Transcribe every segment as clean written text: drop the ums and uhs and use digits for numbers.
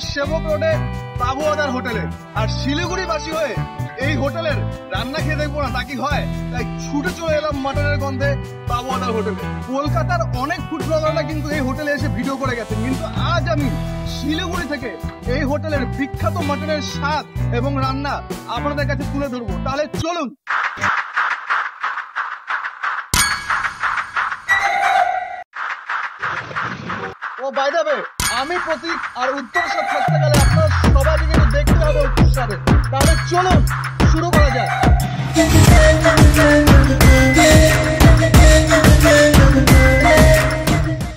সেবক রোডে বাবুয়াদার হোটেলে। আর শিলিগুড়িবাসী হয়ে এই হোটেলের রান্না খেয়ে দেখবো না তা কি হয়, তাই ছুটে চলে এলাম মাটনের গন্ধে বাবুয়াদার হোটেলে। কলকাতার অনেক ফুড ব্লগাররা কিন্তু এই হোটেলে এসে ভিডিও করে গেছেন, কিন্তু আজ আমি শিলিগুড়ি থেকে এই হোটেলের বিখ্যাত মাটনের স্বাদ এবং রান্না আপনাদের কাছে তুলে ধরবো। তাহলে চলুন। ও বাই দ্য ওয়ে, আমি প্রতীক আর উত্তর সাথে থাকতে গেলে আপনার সবাইকে কিন্তু দেখতে হবে উত্তর সাথে। তাহলে চলুন শুরু করা যাক।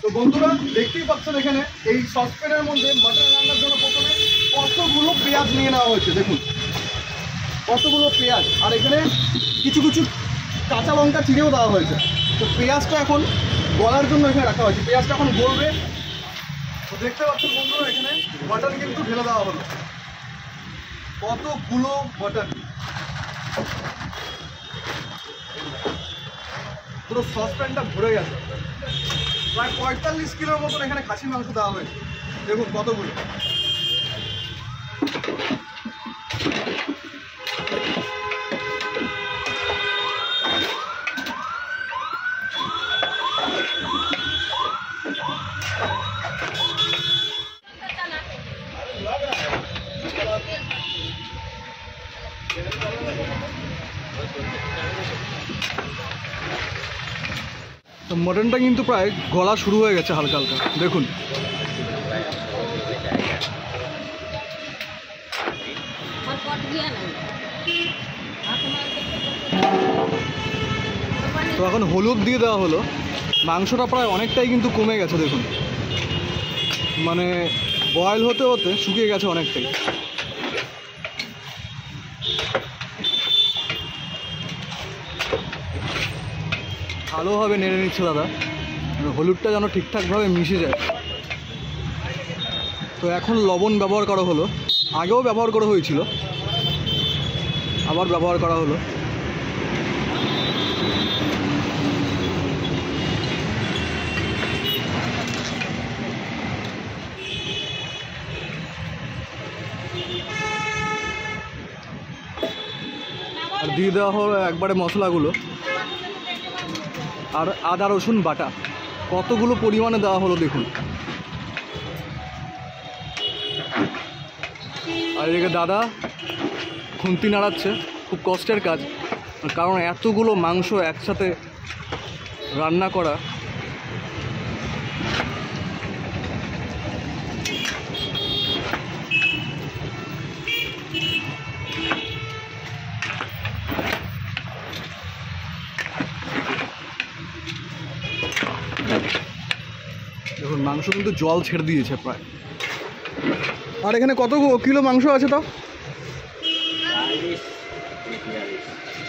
তো বন্ধুরা দেখতেই পাচ্ছেন এখানে এই সসপ্যানের মধ্যে মাটন রান্নার জন্য প্রথমে কতগুলো পেঁয়াজ নিয়ে নেওয়া হয়েছে। দেখুন কতগুলো পেঁয়াজ, আর এখানে কিছু কিছু কাঁচা লঙ্কা চিড়েও দেওয়া হয়েছে। তো পেঁয়াজটা এখন গলার জন্য এখানে রাখা হয়েছে, পেঁয়াজটা এখন গলবে। তো দেখতে পাচ্ছেন বন্ধুরা এখানে মাটন কিন্তু ঢেলে দেওয়া হলো, কতগুলো মাটন, পুরো সসপ্যানটা ভরে গেছে। প্রায় 45 কিলোর মতন এখানে খাসির মাংস দেওয়া হয়েছে। দেখুন কতগুলো। তো মটনটা কিন্তু প্রায় গলা শুরু হয়ে গেছে হালকা হালকা, দেখুন। তো এখন হলুদ দিয়ে দেওয়া হলো, মাংসটা প্রায় অনেকটাই কিন্তু কমে গেছে দেখুন, মানে বয়েল হতে হতে শুকিয়ে গেছে অনেকটাই। ভালোভাবে নেড়ে নিচ্ছে দাদা, হলুদটা যেন ঠিকঠাকভাবে মিশে যায়। তো এখন লবণ ব্যবহার করা হলো, আগেও ব্যবহার করা হয়েছিল, আবার ব্যবহার করা হলো। আর দিয়ে দেওয়া হলো একবারে মশলাগুলো, আর আদা রসুন বাটা কতগুলো পরিমাণে দেওয়া হলো দেখুন। আর এদিকে দাদা খুন্তি নাড়াচ্ছে, খুব কষ্টের কাজ, কারণ এতগুলো মাংস একসাথে রান্না করা। দেখুন মাংস কিন্তু জল ছেড়ে দিয়েছে প্রায়। আর এখানে কত কিলো মাংস আছে? তো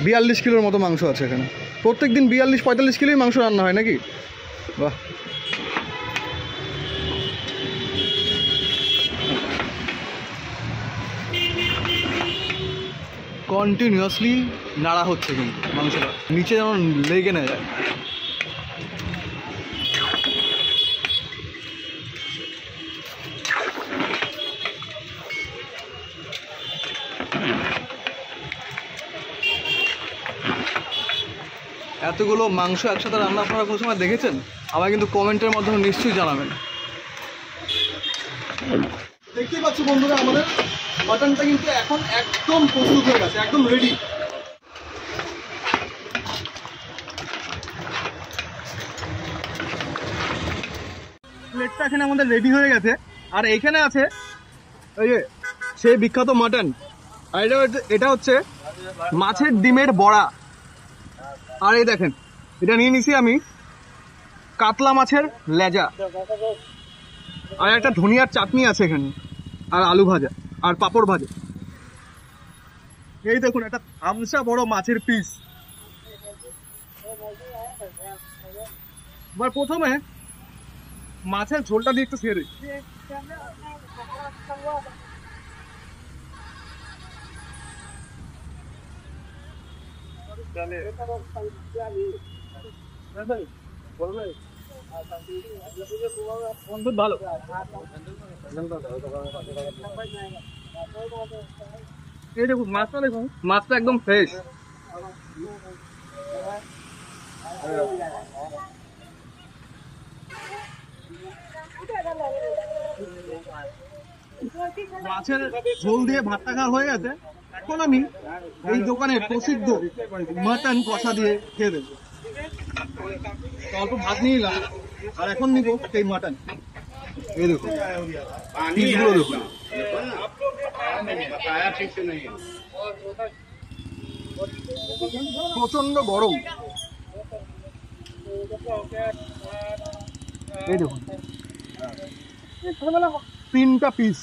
42 কিলোর মতো মাংস আছে এখানে। প্রত্যেক দিন 42-45 কিলোই মাংস রান্না হয় নাকি? বাহ। কন্টিনিউয়াসলি নাড়া হচ্ছে কিন্তু মাংসটা, নিচে যেমন লেগে না যায়। এতগুলো মাংস একসাথে রান্না আপনারা কোনো সময় দেখেছেন? আমায় কিন্তু কমেন্টের মাধ্যমে নিশ্চয়ই জানাবেন। দেখতেই পাচ্ছ বন্ধুরা আমাদের মাটনটা কিন্তু এখন একদম প্রস্তুত হয়ে গেছে, একদম রেডি। প্লেটটা এখানে আমাদের রেডি হয়ে গেছে, আর এখানে আছে এই যে সেই বিখ্যাত মাটন, আর এটা হচ্ছে মাছের ডিমের বড়া। আর এই দেখেন এটা নিয়ে নিছি আমি কাতলা মাছের লেজা, আর একটা ধনিয়ার চাটনি আছে এখানে, আর আলু ভাজা আর পাঁপড় ভাজা। এই দেখুন একটা আমসা বড় মাছের পিস। এবার প্রথমে মাছের ঝোলটা দিয়ে একটু ছেড়ে ভালো এই দেখুন মাছটা, দেখুন মাছটা একদম ফ্রেশ। মাছের ঝোল দিয়ে ভাতটা খাওয়া হয়ে গেছে। এখন আমি এই দোকানের প্রসিদ্ধ মাটন কষা দিয়ে খেয়ে দেবো। অল্প ভাত নিয়ে নিলাম, আর এখন নিবো সেই মাটন। এই দেখুন পিসগুলো দেখুন, প্রচন্ড গরম। এই দেখুন 3টা পিস,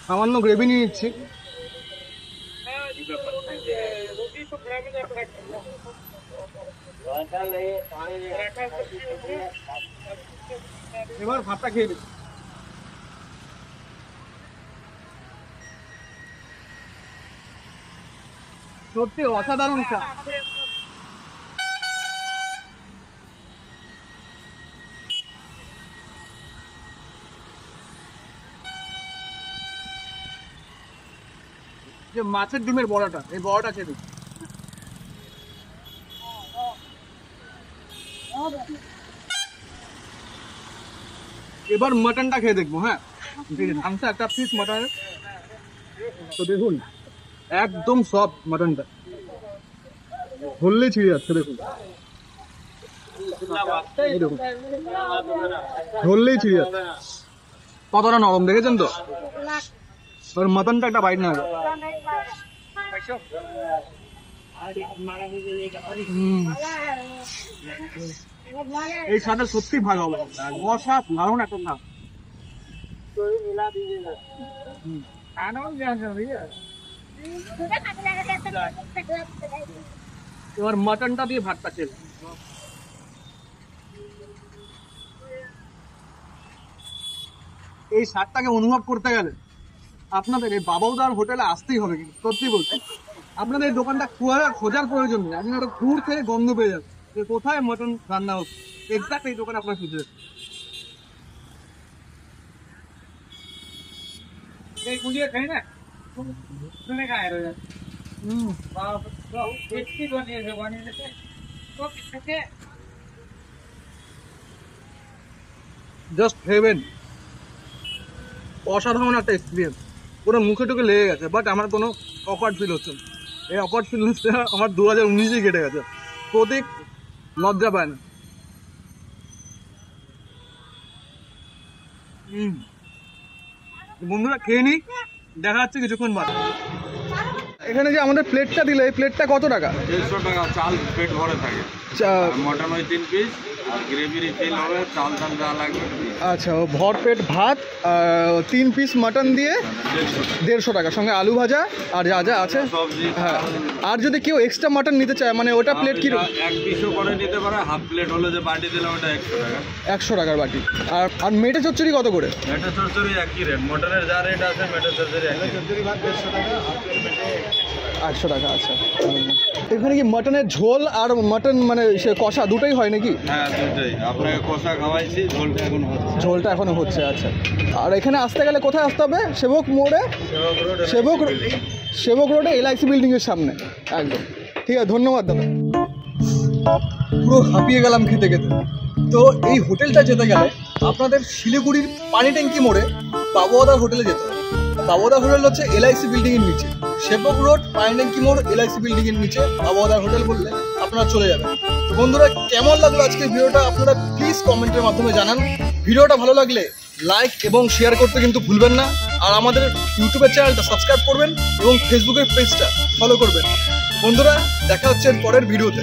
সামান্য গ্রেভি নিয়ে নিচ্ছি। এবার ভাতটা খেয়ে দিচ্ছি। সত্যি অসাধারণ স্বাদ। যে মাছের ডিমের বড়াটা, এই বড়াটা খেয়ে দিচ্ছি। এবার মাটনটা খেয়ে দেখবো। হ্যাঁ, ঢাংসা একটা পিস মাটনের। তো দেখুন একদম সফট মাটনটা, ধরলেই ছিঁড়ে যাচ্ছে। দেখুন ধরলেই ছিঁড়ে যাচ্ছে, কতটা নরম দেখেছেন তো। আর মাটনটা একটা বাইট না। এই স্বাদটা সত্যি ভালো হবে, অসাধারণ একটা স্বাদ। এবার মাটনটা দিয়ে ভাতটা খেয়ে। এই স্বাদটাকে অনুভব করতে গেলে আপনাদের এই বাবাউদার হোটেলে আসতেই হবে। কিন্তু সত্যি বলতে আপনাদের এই দোকানটা খোঁজার প্রয়োজন নেই, আপনি একটা দূর থেকে গন্ধ পেয়ে যাবেন যে কোথায় মটন রান্না হচ্ছে। এক্সাক্ট এই দোকানে আপনার খুঁজে খাই না। জাস্ট হেভেন, অসাধারণ একটা এক্সপিরিয়েন্স। পুরো মুখে টুকে লেগে গেছে, বাট আমার কোনো অকওয়ার্ড ফিল হচ্ছে না। এই অকওয়ার্ড ফিলটা আমার 2019-এই কেটে গেছে। প্রতীক লজ্জা পায় না। বন্ধুরা খেয়ে নি, দেখা যাচ্ছে কিছুক্ষণ বাদ। এখানে যে আমাদের প্লেটটা দিলে, এই প্লেটটা কত টাকা? 150 টাকা। চাল পেট ভরে থাকে, মটন ওই 3 পিস, আর গ্রেভি রিফিল হবে, চাল চাল যা লাগবে। আচ্ছা, ও ভরপেট ভাত 3 পিস মাটন দিয়ে 150 টাকা, সঙ্গে আলু ভাজা আর যা যা আছে সবজি। হ্যাঁ, আর যদি কেউ এক্সট্রা মাটন নিতে চায় মানে ওটা প্লেট কি? 1 পিসও করে নিতে পারে। হাফ প্লেট হলে যে বাটি দিলাম ওটা 100 টাকা। 100 টাকার বাটি। আর মেটে চচ্চড়ি কত করে? মেটে চচ্চড়ি একই রেট, মটনের যা রেট আছে মেটে চচ্চড়ি একই। চচ্চড়ি ভাত 150 টাকা, হাফ প্লেট মেটে 100 টাকা। আচ্ছা, এখানে কি মাটনের ঝোল আর মাটন মানে সে কষা দুটোই হয় নাকি? হ্যাঁ দুটোই। আপনাকে কষা খাওয়াইছি, ঝোলটা এখন হচ্ছে। ঝোলটা এখনো হচ্ছে। আচ্ছা, আর এখানে আসতে গেলে কোথায় আসতে হবে? সেবক মোড়ে, সেবক রোডে LIC বিল্ডিংয়ের সামনে একদম। ঠিক আছে, ধন্যবাদ দাদা। পুরো হাঁপিয়ে গেলাম খেতে খেতে। তো এই হোটেলটা যেতে গেলে আপনাদের শিলিগুড়ির পানি ট্যাঙ্কি মোড়ে বাবুদার হোটেলে যেতে হবে। বাবুদার হোটেল হচ্ছে LIC বিল্ডিংয়ের নিচে, সেবক রোড পানি ট্যাঙ্কি মোড় LIC বিল্ডিংয়ের নিচে বাবুদার হোটেল বললে আপনারা চলে যাবেন। তো বন্ধুরা, কেমন লাগলো আজকের ভিডিওটা আপনারা প্লিজ কমেন্টের মাধ্যমে জানান। ভিডিওটা ভালো লাগলে লাইক এবং শেয়ার করতে কিন্তু ভুলবেন না। আর আমাদের ইউটিউবের চ্যানেলটা সাবস্ক্রাইব করবেন এবং ফেসবুকের পেজটা ফলো করবেন। বন্ধুরা, দেখা হচ্ছে পরের ভিডিওতে।